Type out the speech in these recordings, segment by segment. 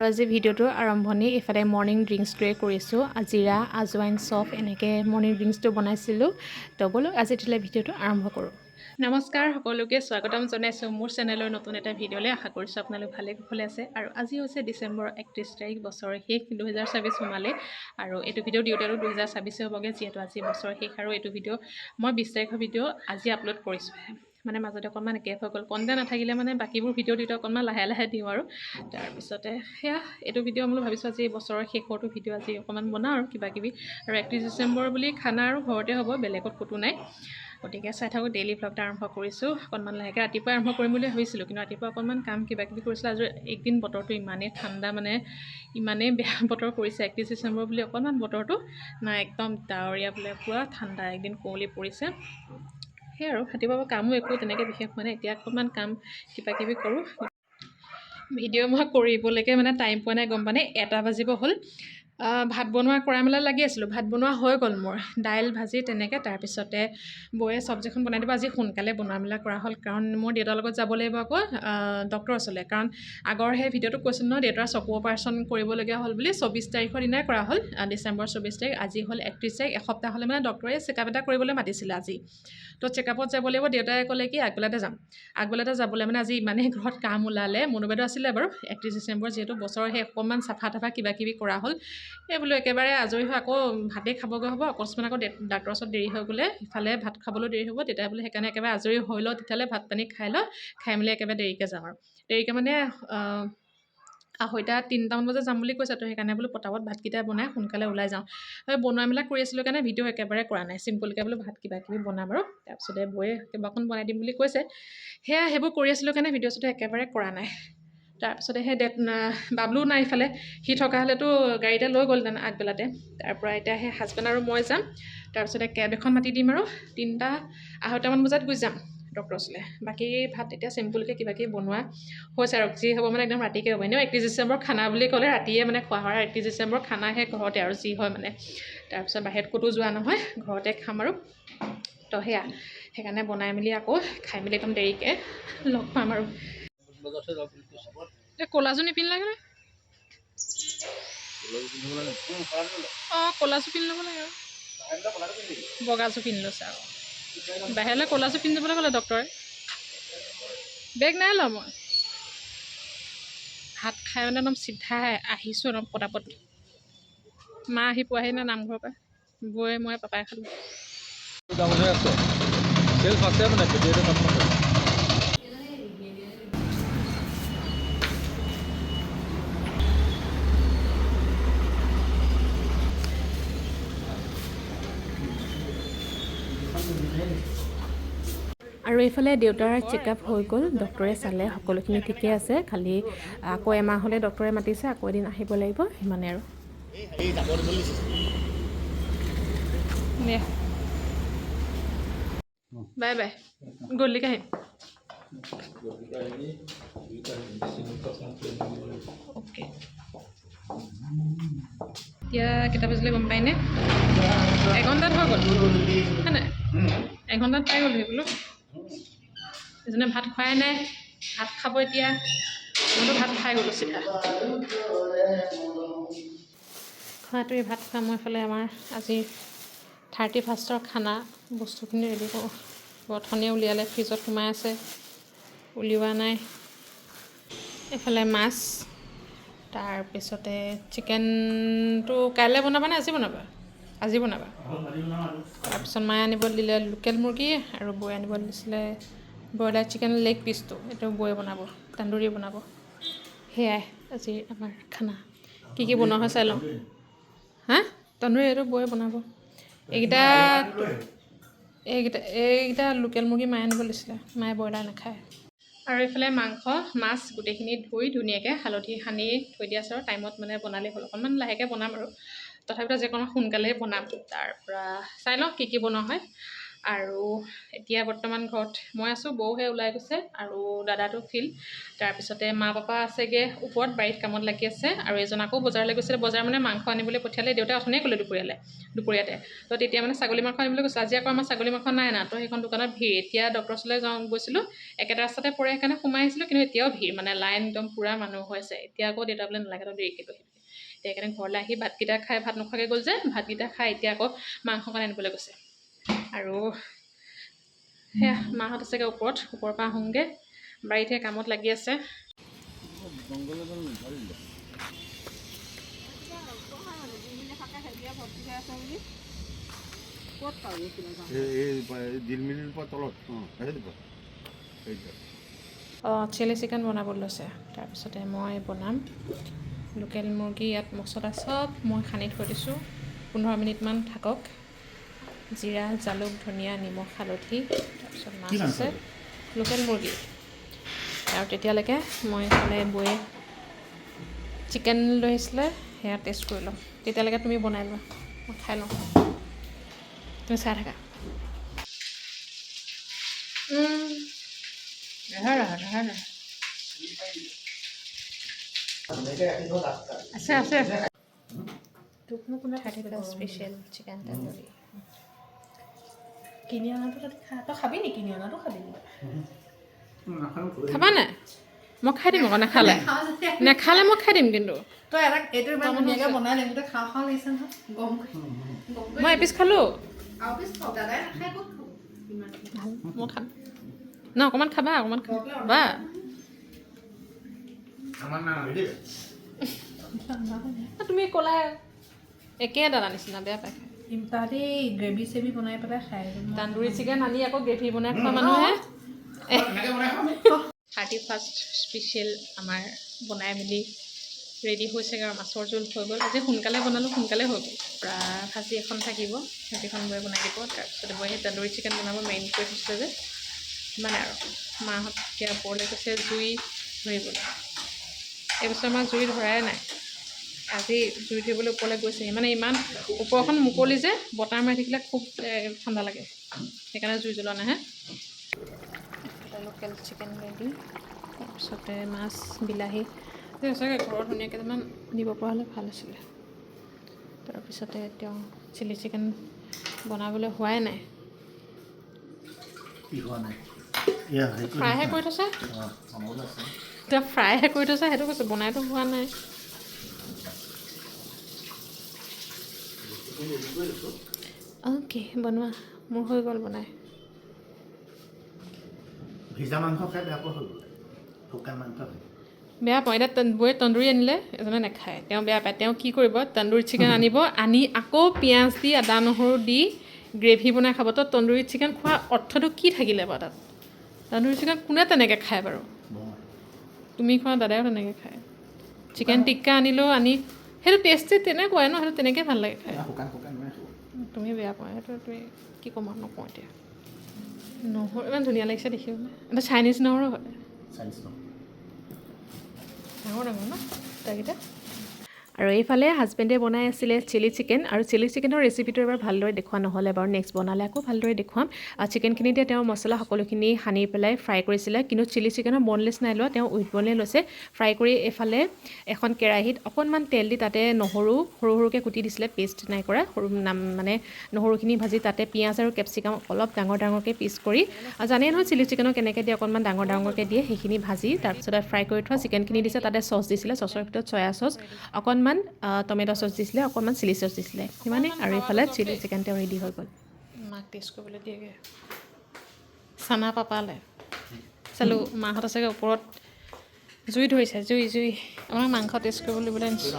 আজি ভিডিঅ'টো আৰম্ভণি ইফালে মৰ্ণিং ড্ৰিংকছটোৱে কৰিছোঁ আজিৰা আজৱাইন চফ এনেকৈ মৰ্ণিং ড্ৰিংকছটো বনাইছিলোঁ তো ব'লক আজি তেতিয়াহ'লে ভিডিঅ'টো আৰম্ভ কৰোঁ। নমস্কাৰ সকলোকে স্বাগতম জনাইছোঁ মোৰ চেনেলৰ নতুন এটা ভিডিঅ'লৈ। আশা কৰিছোঁ আপোনালোক ভালে কুশলে আছে। আৰু আজি হৈছে ডিচেম্বৰ 31 তাৰিখ, বছৰৰ শেষ 2024 সোমালে। আৰু এইটো ভিডিঅ' দিওঁতেও 2026 হ'বগৈ, যিহেতু আজি বছৰৰ শেষ। আৰু এইটো ভিডিঅ' মই 20 তাৰিখৰ ভিডিঅ' আজি আপলোড কৰিছোঁহে, মানে মাজতে অকণমান গেপ হৈ গ'ল। কণ্টেণ্ট নাথাকিলে মানে বাকীবোৰ ভিডিঅ' দিওঁতে অকণমান লাহে লাহে দিওঁ আৰু তাৰপিছতে সেয়া এইটো ভিডিঅ' মই ভাবিছোঁ আজি বছৰৰ শেষৰটো ভিডিঅ' আজি অকণমান বনাওঁ আৰু কিবাকিবি। আৰু 31 ডিচেম্বৰ বুলি খানা আৰু ঘৰতে হ'ব, বেলেগত ক'তো নাই। গতিকে চাই থাকোঁ, ডেইলি ভ্লগটা আৰম্ভ কৰিছোঁ। অকণমান লাহেকৈ ৰাতিপুৱাই আৰম্ভ কৰিম বুলি ভাবিছিলোঁ, কিন্তু ৰাতিপুৱা অকণমান কাম কিবাকিবি কৰিছিলোঁ। আজি একদিন বতৰটো ইমানেই ঠাণ্ডা, মানে ইমানেই বেয়া বতৰ কৰিছে। 31 ডিচেম্বৰ বুলি অকণমান বতৰটো নাই, একদম ডাৱৰীয়া বোলে, পূৰা ঠাণ্ডা, একদিন কুঁৱলী পৰিছে। সেয়াই আৰু ৰাতিপুৱা কামো একো তেনেকৈ বিশেষ হোৱা নাই। এতিয়া অকণমান কাম কিবাকিবি কৰোঁ। ভিডিঅ' মই কৰিবলৈকে মানে টাইম পোৱা নাই, গম পানে। 1 বাজিব হ'ল। ভাত বনোৱা কৰা মেলা লাগি আছিলোঁ। ভাত বনোৱা হৈ গ'ল মোৰ, দাইল ভাজি তেনেকৈ। তাৰপিছতে বৌয়ে চব্জিখন বনাই দিব। আজি সোনকালে বনোৱা মেলা কৰা হ'ল, কাৰণ মোৰ দেউতাৰ লগত যাব লাগিব আকৌ ডক্টৰৰ ওচৰলৈ। কাৰণ আগৰ সেই ভিডিঅ'টোত কৈছিলোঁ নহয়, দেউতাৰ চকু অপাৰেশ্যন কৰিবলগীয়া হ'ল বুলি। 24 তাৰিখৰ দিনাই কৰা হ'ল, ডিচেম্বৰ 24 তাৰিখ। আজি হ'ল 31 তাৰিখ। এসপ্তাহ হ'লে মানে ডক্টৰে চেকআপ এটা কৰিবলৈ মাতিছিলে আজি। তো চেকআপত যাব লাগিব। দেউতাই ক'লে কি আগবেলাতে যাম। আগবেলাতে যাবলৈ মানে আজি ইমানেই ঘৰত কাম ওলালে। মনু বাইদেউ আছিলে বাৰু। 31 ডিচেম্বৰ যিহেতু বছৰৰ সেই অকণমান চাফা তাফা কিবাকিবি কৰা হ'ল। এই বোলো একেবাৰে আজৰি হৈ আকৌ ভাতেই খাবগৈ হ'ব। অকস্মাত আকৌ ডাক্তৰৰ ওচৰত দেৰি হৈ গ'লে ইফালে ভাত খাবলৈ দেৰি হ'ব। তেতিয়া বোলে সেইকাৰণে একেবাৰে আজৰি হৈ লওঁ, তেতিয়াহ'লে ভাত পানী খাই লওঁ, খাই মেলি একেবাৰে দেৰিকৈ যাম। আৰু দেৰিকৈ মানে 2:30-3টামান বজাত যাম বুলি কৈছে। তো সেইকাৰণে বোলো পটাপট ভাতকেইটা বনাই সোনকালে ওলাই যাওঁ। বনোৱা মেলা কৰি আছিলোঁ কাৰণে ভিডিঅ' একেবাৰে কৰা নাই। চিম্পুলকৈ বোলো ভাত কিবাকিবি বনাম আৰু তাৰপিছতে বৌয়ে কিবাখন বনাই দিম বুলি কৈছে। সেয়া সেইবোৰ কৰি আছিলোঁ কাৰণে ভিডিঅ' চিডিঅ' একেবাৰে কৰা নাই। তাৰপিছতে সেই বাবলু নাই ইফালে, সি থকা হ'লেতো গাড়ীতে লৈ গ'লহেঁতেন আগবেলাতে। তাৰপৰা এতিয়া সেই হাজবেণ্ড আৰু মই যাম। তাৰপিছতে কেব এখন মাতি দিম আৰু 3-2:30মান বজাত গুচি যাম ডক্টৰৰ ওচৰলৈ। বাকী ভাত এতিয়া চিম্পুলকৈ কিবাকিবি বনোৱা হৈছে আৰু যি হ'ব মানে একদম ৰাতিকৈ হ'ব। এনেও 31 ডিচেম্বৰ খানা বুলি ক'লে ৰাতিয়ে মানে খোৱা হয়। 31 ডিচেম্বৰ খানাহে ঘৰতে আৰু যি হয় মানে। তাৰপিছত বাহিৰত ক'তো যোৱা নহয়, ঘৰতে খাম আৰু। তো সেয়া সেইকাৰণে বনাই মেলি আকৌ খাই মেলি একদম দেৰিকৈ লগ পাম আৰু। এই ক'লাযোৰ নিপিন্ধিলে নে? অঁ, ক'লাযোৰ পিন্ধি ল'ব লাগে আৰু বগাযোৰ পিন্ধি লৈছে আৰু বাহিৰলৈ ক'লাযোৰ পিন্ধি যাবলৈ ক'লে ডক্টৰে। বেগ নাই লোৱা মই। ভাত খাই মানে একদম চিধা আহিছোঁ একদম পটাপট। মা আহি পোৱাহি নাই নামঘৰৰ পৰা। বৌয়ে মই পাপাই খালোঁ। আৰু এইফালে দেউতাৰ চেকআপ হৈ গ'ল, ডক্টৰে চালে সকলোখিনি ঠিকে আছে। খালি আকৌ এমাহ হ'লে ডক্টৰে মাতিছে, আকৌ এদিন আহিব লাগিব, সিমানে আৰু। বাই বাই, গধূলিকৈ আহিম। অ'কে। এতিয়া কেইটা বাজিলে গম পায়নে? 1 ঘণ্টাত হৈ গ'ল হয় নাই? 1 ঘণ্টাত পাই গ'লহি বোলো। এজনে ভাত খোৱাই নাই, ভাত খাব এতিয়া। মইতো ভাত খাই গ'লোঁ চিধা। খোৱাটোৱে ভাত খোৱা। মই এইফালে আমাৰ আজি 31ৰ খানা বস্তুখিনি ৰেডি কৰোঁ। অথনিয়ে উলিয়ালে, ফ্ৰিজত সোমাই আছে, উলিওৱা নাই। এইফালে মাছ, তাৰপিছতে চিকেনটো কাইলৈ বনাবা নে আজি বনাবা? আজি বনাবা। তাৰপিছত মায়ে আনিব দিলে লোকেল মুৰ্গী, আৰু বৌয়ে আনিব দিছিলে ব্ৰইলাৰ চিকেন লেগ পিচটো। এইটো বৌয়ে বনাব, তান্দুৰী বনাব। সেয়াই আজি আমাৰ খানা। কি কি বনোৱা হয় চাই লওঁ। হা? তান্দুৰী এইটো বৌয়ে বনাব। এইকেইটা লোকেল মুৰ্গী মায়ে আনিব দিছিলে, মায়ে ব্ৰইলাৰ নাখায়। আৰু এইফালে মাংস মাছ গোটেইখিনি ধুই ধুনীয়াকৈ হালধি সানি থৈ দিয়া আছে আৰু টাইমত মানে বনালেই হ'ল। অকণমান লাহেকৈ বনাম আৰু তথাপিতো আজি অকণমান সোনকালেই বনাম। তাৰপৰা চাই লওঁ কি কি বনোৱা হয়। আৰু এতিয়া বৰ্তমান ঘৰত মই আছোঁ, বৌহে ওলাই গৈছে আৰু দাদাটো ফিল্ড। তাৰপিছতে মা পাপা আছেগৈ ওপৰত বাৰীত কামত লাগি আছে, আৰু এজন আকৌ বজাৰলৈ গৈছিলে। বজাৰ মানে মাংস আনিবলৈ পঠিয়ালে, দেউতাই অথনিয়ে ক'লে দুপৰীয়াতে। তো তেতিয়া মানে ছাগলী মাংস আনিবলৈ গৈছোঁ। আজি আকৌ আমাৰ ছাগলী মাংস নাই না, তো সেইখন দোকানত ভিৰ। এতিয়া ডক্টৰ ওচৰলৈ গৈছিলোঁ, একেটা ৰাস্তাতে পৰে, সেইকাৰণে সোমাই আহিছিলোঁ, কিন্তু এতিয়াও ভিৰ, মানে লাইন একদম পূৰা মানুহ হৈ আছে। এতিয়া আকৌ দেউতা বোলে নালাগে, তো দেৰিকৈ লৈ আহিবি। এতিয়া সেইকাৰণে ঘৰলৈ আহি ভাতকেইটা খাই, ভাত নোখোৱাকৈ গ'ল যে, ভাতকেইটা খাই এতিয়া আকৌ মাংসকণ আনিবলৈ গৈছে। আৰু সেয়া মাহঁত আছেগৈ ওপৰৰ পৰা আহোঁগৈ, বাৰীতহে কামত লাগি আছে। চিলি চিকেন বনাব লৈছে। তাৰপিছতে মই বনাম লোকেল মুৰ্গী। ইয়াত মছলা চব মই সানি থৈ দিছোঁ, 15 মিনিটমান থাকক। জিৰা, জালুক, ধনিয়া, নিমখ, হালধি, তাৰপিছত মাছ আছে, লোকেল মুৰ্গী। আৰু তেতিয়ালৈকে মই এইফালে বৌয়ে চিকেন লৈ আহিছিলে, সেয়া টেষ্ট কৰি লওঁ। তেতিয়ালৈকে তুমি বনাই লোৱা, মই খাই লওঁ, তুমি চাই থাকা। আছে আছে। তোকনো কোনে খাই থাকিব? Special chicken tandoori. কিনি অনাটো তই খাবি নেকি? কিনি অনাটো খাবি নেকি? খাবা নাই? মই খাই দিম আকৌ, নাখালে মই খাই দিম। কিন্তু তই এটা এইটো ইমান ধুনীয়াকৈ বনাই দিম, তই খাওঁ লাগিছে নহয়। গম মই এপিচ খালোঁ। দাদাই নাখায়, ক'ত খাব? ভাল, মই খাম ন। অকণমান খাবা, অকণমান খাবা। তুমি ক'লা একে দাদা নিচিনা, বেয়া পাই খাই। তাহাঁতি গ্ৰেভি চেভি বনাই পেলাই খাই। তান্দুৰী চিকেন আনি আকৌ গ্ৰেভি বনাই খোৱা মানুহে। 31st স্পেচিয়েল আমাৰ বনাই মেলি ৰেডি হৈছেগৈ, আৰু মাছৰ জোল হৈ গ'ল। আজি সোনকালে বনালোঁ, সোনকালে হৈ গ'ল। পূৰা ভাজি এখন থাকিব, ভাজিখন বৈ বনাই দিব। তাৰপিছতে মই সেই তান্দুৰী চিকেন বনাব মেৰিনেট কৰি থৈছিলে যে, সিমানে আৰু। মাহঁত এতিয়া ওপৰলৈ গৈছে জুই ধৰিবলৈ। এইবছৰ আমাৰ জুই ধৰাই নাই, আজি জুই ধৰিবলৈ ওপৰলৈ গৈছে। মানে ইমান ওপৰখন মুকলি যে, বতাহ মাৰি থাকিলে খুব ঠাণ্ডা লাগে, সেইকাৰণে জুই জ্বলোৱা নাহে। Local chicken ready. তাৰপিছতে মাছ, বিলাহী সঁচাকৈ ঘৰত ধুনীয়া কেইটামান দিব পৰা হ'লে ভাল আছিলে। তাৰপিছতে তেওঁ চিলি চিকেন বনাবলৈ হোৱাই নাই, ফ্ৰাইহে কৰি থৈছে। এতিয়া ফ্ৰাইহে কৰি থৈছে, সেইটো কৈছোঁ, বনাইতো হোৱা নাই। অ'কে, বনোৱা। মোৰ হৈ গ'ল বনাই। ভিজা মাংস খাই বেয়া পোৱা হৈ গ'ল, শুকান মাংস খাই বেয়া পাওঁ। এতিয়া বৌয়ে তন্দুৰী আনিলে, এজনে নাখায়, তেওঁ বেয়া পায়। তেওঁ কি কৰিব, তন্দুৰী চিকেন আনিব, আনি আকৌ পিঁয়াজ দি, আদা নহৰু দি গ্ৰেভি বনাই খাব। তো তন্দুৰী চিকেন খোৱাৰ অৰ্থটো কি থাকিলে বাৰু তাত? তন্দুৰী চিকেন কোনে তেনেকৈ খায় বাৰু? তুমি খোৱা, দাদাও তেনেকৈ খায়। চিকেন টিক্কা আনিলেও আনি, সেইটো টেষ্টি তেনেকুৱাই ন, সেইটো তেনেকৈ ভাল লাগে খায়। তুমি বেয়া পোৱা, সেইটো তুমি কি ক'ম আৰু, নকওঁ এতিয়া। নহৰু ইমান ধুনীয়া লাগিছে দেখিবলৈ। এটা চাইনিজ নহৰু হয়, ডাঙৰ ডাঙৰ ন তাইকেইটা। আৰু এইফালে হাজবেণ্ডে বনাই আছিলে চিলি চিকেন, আৰু চিলি চিকেনৰ ৰেচিপিটো এবাৰ ভালদৰে দেখুওৱা নহ'লে বাৰু, নেক্সট বনালে আকৌ ভালদৰে দেখুৱাম। চিকেনখিনিতে তেওঁ মছলা সকলোখিনি সানি পেলাই ফ্ৰাই কৰিছিলে, কিন্তু চিলি চিকেনৰ বনলেছ নাই লোৱা, তেওঁ উইথ বনে লৈছে। ফ্ৰাই কৰি এইফালে এখন কেৰাহীত অকণমান তেল দি, তাতে নহৰু সৰু সৰুকৈ কুটি দিছিলে, পেষ্ট নাই কৰা, মানে নহৰুখিনি ভাজি তাতে পিঁয়াজ আৰু কেপচিকাম অলপ ডাঙৰ ডাঙৰকৈ পিচ কৰি, জানেই নহয় চিলি চিকেনৰ কেনেকৈ দিয়ে, অকণমান ডাঙৰ ডাঙৰকৈ দিয়ে, সেইখিনি ভাজি তাৰপিছতে ফ্ৰাই কৰি থোৱা চিকেনখিনি দিছে। তাতে চচ দিছিলে, চচৰ ভিতৰত চয়া চচ, অকণমান টমেট' চচ দিছিলে, অকণমান চিলি চচ দিছিলে, সিমানেই। আৰু এইফালে চিলি চিকেন তেওঁ ৰেডি হৈ গ'ল। মাক টেষ্ট কৰিবলৈ দিয়েগৈ, চানা পাপালে চালোঁ। মাহঁত আছেগৈ ওপৰত, জুই ধৰিছে, জুই জুই। আমাক মাংস টেষ্ট কৰিবলৈ দিবলৈ আনিছোঁ,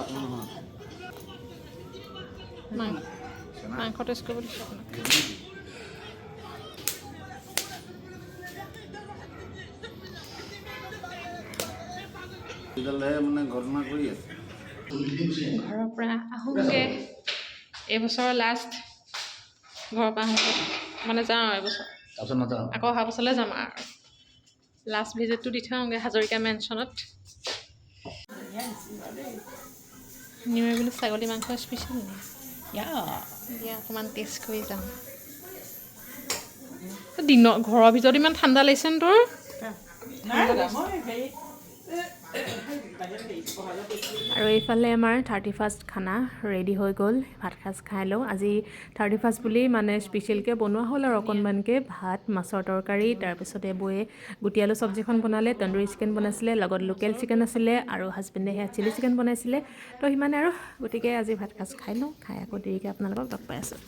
মাংস টেষ্ট কৰিব দিছোঁ আপোনাক। মানে গণনা কৰি আছে। ঘৰৰ পৰা আহোঁগৈ, এইবছৰৰ লাষ্ট ঘৰৰ পৰা আহোঁগৈ, মানে যাওঁ আৰু এইবছৰ, আকৌ অহা বছৰলৈ যাম আৰু। লাষ্ট ভিজিটটো দি থৈ আহোঁগৈ হাজৰিকা মেনশ্যনত। নিউ ইয়েৰ বুলি ছাগলী মাংস স্পেচিয়েল নি? দিয়া অকণমান টেষ্ট কৰি যাওঁ। দিনৰ ঘৰৰ ভিতৰত ইমান ঠাণ্ডা লাগিছে নে তোৰ আৰু এইফালে আমাৰ 31st খানা ৰেডি হৈ গ'ল ভাত সাজ খাই লওঁ আজি 31st বুলি মানে স্পেচিয়েলকৈ বনোৱা হ'ল আৰু অকণমানকৈ ভাত মাছৰ তৰকাৰী তাৰপিছতে বৌয়ে গুটি আলু চব্জিখন বনালে তন্দুৰী চিকেন বনাইছিলে লগত লোকেল চিকেন আছিলে আৰু হাজবেণ্ডে সেয়া চিলি চিকেন বনাইছিলে তো সিমানে আৰু গতিকে আজি ভাত সাজ খাই লওঁ খাই আকৌ দেৰিকৈ আপোনালোকক লগ পাই আছোঁ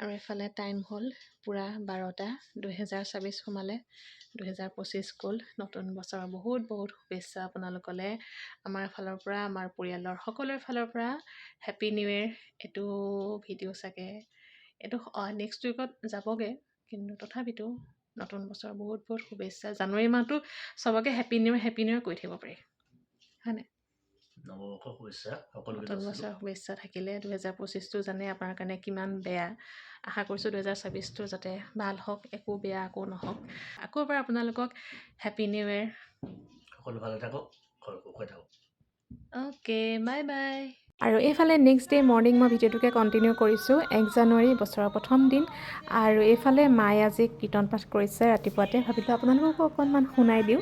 আৰু এইফালে টাইম হ'ল পূৰা 12টা 2024 সোমালে 2025 গ'ল নতুন বছৰৰ বহুত বহুত শুভেচ্ছা আপোনালোকলৈ আমাৰ ফালৰ পৰা আমাৰ পৰিয়ালৰ সকলোৰে ফালৰ পৰা হেপী নিউ ইয়েৰ এইটো ভিডিঅ' চাগে এইটো নেক্সট উইকত যাবগৈ কিন্তু তথাপিতো নতুন বছৰৰ বহুত বহুত শুভেচ্ছা জানুৱাৰী মাহটো চবকে হেপী নিউ ইয়েৰ কৈ থাকিব পাৰি হয়নে নতুন বছৰৰ শুভেচ্ছা থাকিলে 2025টো জানে আপোনাৰ কাৰণে কিমান বেয়া আশা কৰিছোঁ 2026টো যাতে ভাল হওক একো বেয়া একো নহওক আকৌ এবাৰ আপোনালোকক হেপী নিউ ইয়েৰ সকলো ভালে থাকক সুখে থাকক অ'কে বাই বাই আৰু এইফালে নেক্সট ডে মৰ্ণিং মই ভিডিঅ'টোকে কণ্টিনিউ কৰিছোঁ 1 জানুৱাৰী বছৰৰ প্ৰথম দিন আৰু এইফালে মায়ে আজি কীৰ্তন পাঠ কৰিছে ৰাতিপুৱাতে ভাবিলোঁ আপোনালোককো অকণমান শুনাই দিওঁ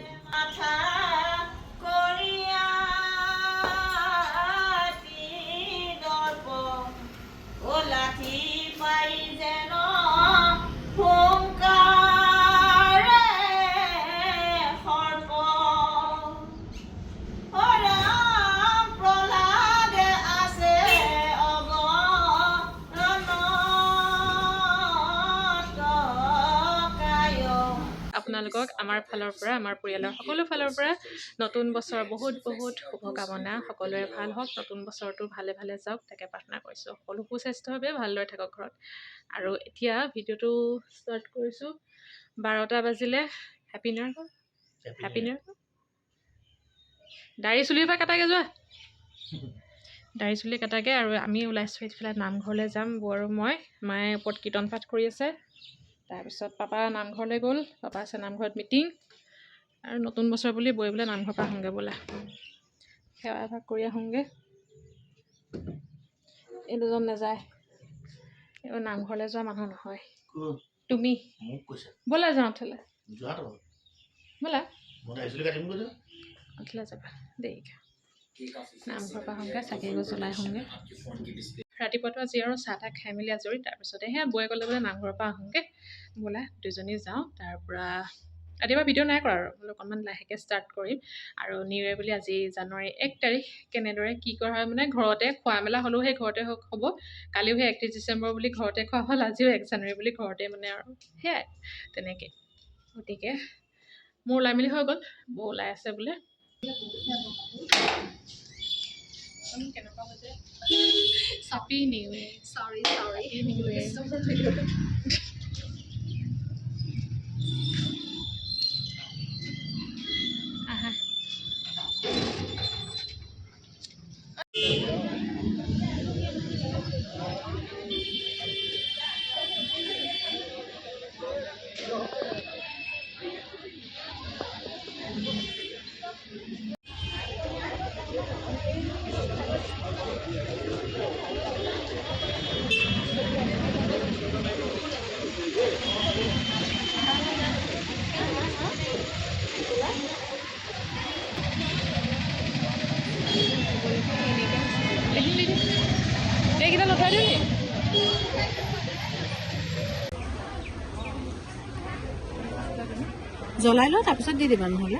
আপোনালোকক আমাৰ ফালৰ পৰা আমাৰ পৰিয়ালৰ সকলো ফালৰ পৰা নতুন বছৰ বহুত বহুত শুভকামনা সকলোৰে ভাল হওক নতুন বছৰটো ভালে ভালে যাওক তাকে প্ৰাৰ্থনা কৰিছোঁ সকলো সুস্বাস্থ্যভাৱে ভালদৰে থাকক ঘৰত আৰু এতিয়া ভিডিঅ'টো ষ্টাৰ্ট কৰিছোঁ 12টা বাজিলে happy new year happy new year দাড়ি চুলিৰ পৰা কাটাগে যোৱা দাড়ি চুলি কাটাগে আৰু আমি ওলাইছোঁ এইফালে নামঘৰলৈ যাম বৌ আৰু মই মায়ে ওপৰত কীৰ্তন পাঠ কৰি আছে তাৰপিছত পাপা নামঘৰলৈ গ'ল পাপা আছে নামঘৰত মিটিং আৰু নতুন বছৰ বুলি বৈ বোলে নামঘৰৰ পৰা আহোঁগৈ বোলে সেৱা এভাগ কৰি আহোঁগৈ এই দুজন নাযায় এইবাৰ নামঘৰলৈ যোৱা মানুহ নহয় তুমি ব'লা যাওঁ উঠলে ব'লা উঠলে যাবা দেৰিকৈ নামঘৰৰ পৰা আহোঁগৈ চাকি গছ জ্বলাই আহোঁগৈ ৰাতিপুৱাটো আজি আৰু চাহ তাহ খাই মেলি আজৰি তাৰপিছতে সেয়া বৌয়ে ক'লে বোলে নামঘৰৰ পৰা আহোঁগৈ বোলা দুজনী যাওঁ তাৰপৰা ৰাতিপুৱা ভিডিঅ' নাই কৰা আৰু বোলো অকণমান লাহেকৈ ষ্টাৰ্ট কৰিম আৰু নিউ ইয়েৰ বুলি আজি জানুৱাৰী 1 তাৰিখ কেনেদৰে কি কৰা হয় মানে ঘৰতে খোৱা মেলা হ'লেও সেই ঘৰতে হ'ব কালিও সেই 31 ডিচেম্বৰ বুলি ঘৰতে খোৱা হ'ল আজিও 1 জানুৱাৰী বুলি ঘৰতে মানে আৰু সেয়াই তেনেকৈ গতিকে মোৰ ওলাই মেলি হৈ গ'ল বৌ ওলাই আছে বোলে কেনেকুৱা হৈছে happy new year Sorry. Happy new year আহা এইকেইটা লঠাই দিওঁ নি জ্বলাই লওঁ তাৰপিছত দি দিবা নহ'লে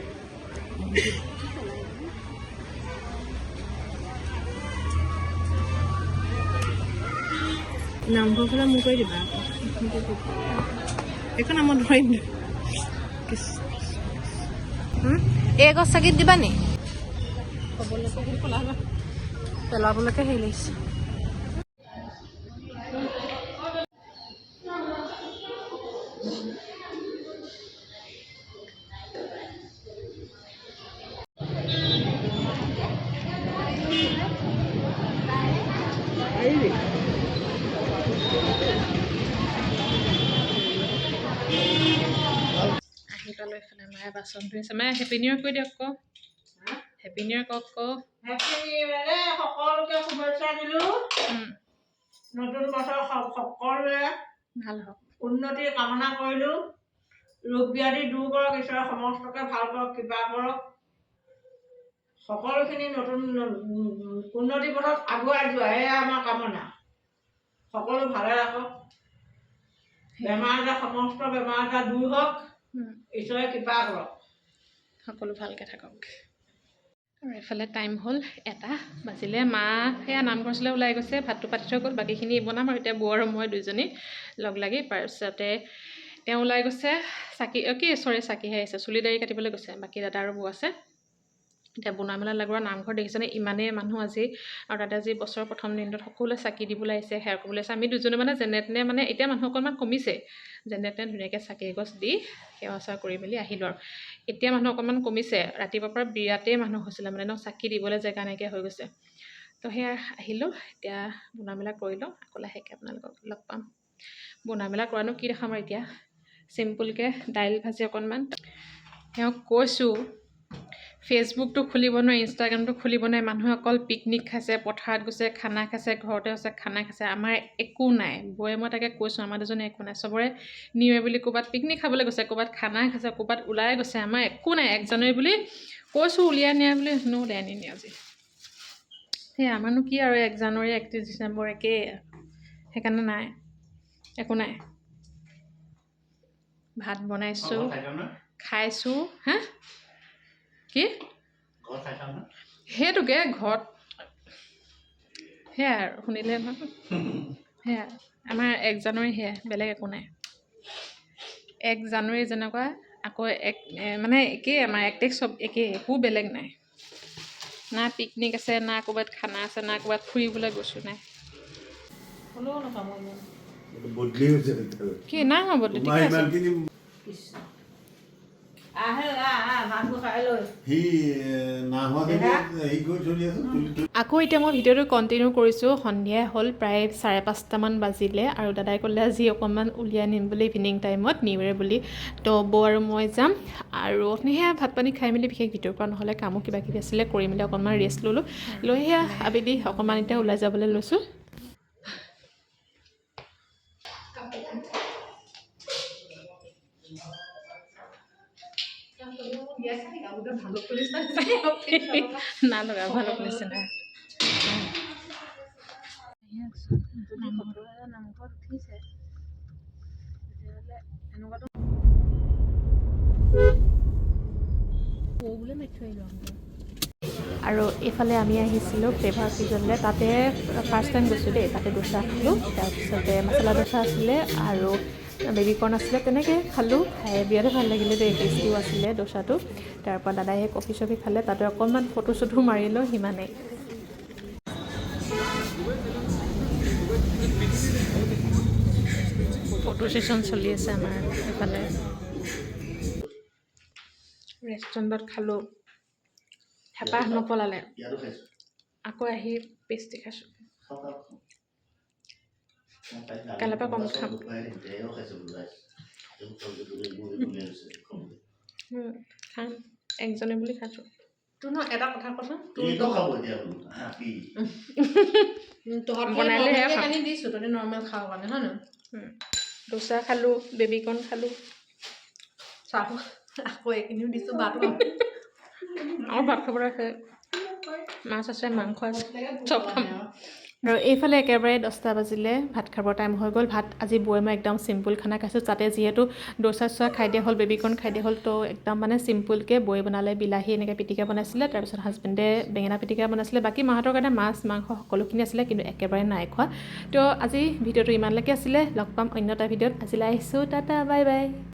নামঘৰ ফালে মোৰ কৰি দিবা একো নামত ধৰিম এই গছ চাকিত দিবা নি পেলাবলৈকে হেৰি লাগিছে আহি পালোঁ এইফালে মায়ে বাচন ধুই আছে মায়ে হেপী নিউ ইয়েৰ কৈ দিয়ক আকৌ হেপী নিউ ইয়াৰ কওক হেপী নিউ ইয়াৰ সকলোকে শুভেচ্ছা দিলোঁ নতুন বছৰ সকলোৱে ভাল হওক উন্নতিৰ কামনা কৰিলোঁ ৰোগ ব্যাধি দূৰ কৰক ঈশ্বৰে সমস্তকে ভাল কৰক কৃপা কৰক সকলোখিনি নতুন উন্নতি পথত আগুৱাই যোৱা এয়া আমাৰ কামনা সকলো ভালে ৰাখক বেমাৰ আজাৰ সমস্ত বেমাৰ আজাৰ দূৰ হওক ঈশ্বৰে কৃপা কৰক সকলো ভালকৈ থাকক আৰু এফালে টাইম হ'ল 1 বাজিলে মা সেয়া নামঘৰলৈ ওলাই গৈছে ভাতটো পাতি থৈ গ'ল বাকীখিনি বনাম আৰু এতিয়া বৌ আৰু মই দুইজনী লগ লাগি তাৰপিছতে তেওঁ ওলাই গৈছে চাকিহে আহিছে চুলি দাড়ি কাটিবলৈ গৈছে বাকী দাদা আৰু বৌ আছে এতিয়া বনোৱা মেলা লগোৱা নামঘৰ দেখিছেনে ইমানেই মানুহ আজি আৰু তাতে আজি বছৰৰ প্ৰথম দিনটোত সকলোৱে চাকি দিবলৈ আহিছে সেৱা কৰিবলৈ আহিছে আমি দুজনে মানে যেনে তেনে মানে এতিয়া মানুহ অকণমান কমিছে যেনে তেনে ধুনীয়াকৈ চাকি এগছ দি সেৱা চেৱা কৰি মেলি আহিলোঁ আৰু এতিয়া মানুহ অকণমান কমিছে ৰাতিপুৱাৰ পৰা বিৰাটেই মানুহ হৈছিলে মানে চাকি দিবলৈ জেগা নাইকিয়া হৈ গৈছে তো সেয়া আহিলোঁ এতিয়া বনোৱা মেলা কৰিলোঁ আকৌ লাহেকৈ আপোনালোকক লগ পাম বনোৱা মেলা কৰানো কি দেখাম আৰু এতিয়া চিম্পুলকৈ দাইল ভাজি অকণমান তেওঁক কৈছোঁ ফেচবুকটো খুলিব নোৱাৰে ইনষ্টাগ্ৰামটো খুলিব নোৱাৰে মানুহে অকল পিকনিক খাইছে পথাৰত গৈছে খানা খাইছে ঘৰতে হৈছে খানা খাইছে আমাৰ একো নাই বৌয়ে মই তাকে কৈছোঁ আমাৰ দুজনে একো নাই চবৰে নিউ ইয়েৰ বুলি ক'ৰবাত পিকনিক খাবলৈ গৈছে ক'ৰবাত খানা খাইছে ক'ৰবাত ওলাই গৈছে আমাৰ একো নাই 1 জানুৱাৰী বুলি কৈছোঁ উলিয়াই নিয়া বুলি শুনো উলিয়াই নিয়ে আজি সেই আমাৰনো কি আৰু 1 জানুৱাৰী 31 ডিচেম্বৰ একেই সেইকাৰণে নাই একো নাই ভাত বনাইছোঁ খাইছোঁ হা কি সেইটোকে ঘৰত সেয়াই আৰু শুনিলে নহয় সেয়া আমাৰ 1 জানুৱাৰী সেয়া বেলেগ একো নাই 1 জানুৱাৰী যেনেকুৱা আকৌ মানে একেই আমাৰ 1 তাৰিখ চব একেই একো বেলেগ নাই না পিকনিক আছে না ক'ৰবাত খানা আছে না ক'ৰবাত ফুৰিবলৈ গৈছোঁ নাই হ'লেও নাপাম কি নাই হ'ব ঠিকে আছে আকৌ এতিয়া মই ভিডিঅ'টো কণ্টিনিউ কৰিছোঁ সন্ধিয়া হ'ল প্ৰায় 5:30মান বাজিলে আৰু দাদাই ক'লে আজি অকণমান উলিয়াই নিম বুলি ইভিনিং টাইমত নিউ ইয়েৰ বুলি তো বৌ আৰু মই যাম আৰু সেয়া ভাত পানী খাই মেলি বিশেষ ভিডিঅ' কৰা নহ'লে কামো কিবা কিবি আছিলে কৰি মেলি অকণমান ৰেষ্ট ল'লোঁ লৈ সেয়া আবেলি অকণমান এতিয়া ওলাই যাবলৈ লৈছোঁ না লগা ভালক নিচিনা আৰু এইফালে আমি আহিছিলোঁ ফ্লেভাৰ ফিজনলৈ তাতে ফাৰ্ষ্ট টাইম গৈছোঁ দেই তাতে দোচা খালোঁ তাৰপিছতে মছলা দোচা আছিলে আৰু বেবিকৰ্ণ আছিলে তেনেকৈ খালোঁ খাই বিৰাটেই ভাল লাগিলে দেই টেষ্টিও আছিলে দোচাটো তাৰপৰা দাদাই সেই কফি চফি খালে তাতে অকণমান ফটো চটো মাৰিলোঁ সিমানেই ফটো ছেশ্যন চলি আছে আমাৰ এইফালে ৰেষ্টুৰেণ্টত খালোঁ হেঁপাহ নপলালে আকৌ আহি পেষ্ট্ৰি খাইছোঁ কাইলৈৰ পৰা কম খাম খাম 1 জানুৱাৰী বুলি খাইছোঁ তোৰ ন এটা কথা কচোন বনালে আনি দিছোঁ তহঁতি নৰ্মেল খাওঁ কাৰণে হয় নহয় দোচা খালোঁ বেবিকৰ্ণ খালোঁ চাহ আকৌ এইখিনিও দিছোঁ ভাত আৰু ভাত খাবলৈ আছে মাছ আছে মাংস আছে চব খাম আৰু এইফালে একেবাৰে 10টা বাজিলে ভাত খাবৰ টাইম হৈ গ'ল ভাত আজি বৌয়ে মই একদম চিম্পুল খানা খাইছোঁ তাতে যিহেতু দোচা চোচা খাই দিয়া হ'ল বেবিকৰ্ণ খাই দিয়া হ'ল তো একদম মানে চিম্পুলকৈ বৌয়ে বনালে বিলাহী এনেকৈ পিটিকা বনাইছিলে তাৰপিছত হাজবেণ্ডে বেঙেনা পিটিকা বনাইছিলে বাকী মাহঁতৰ কাৰণে মাছ মাংস সকলোখিনি আছিলে কিন্তু একেবাৰে নাই খোৱা তো আজি ভিডিঅ'টো ইমানলৈকে আছিলে লগ পাম অন্য এটা ভিডিঅ'ত আজিলৈ আহিছোঁ টাটা বাই বাই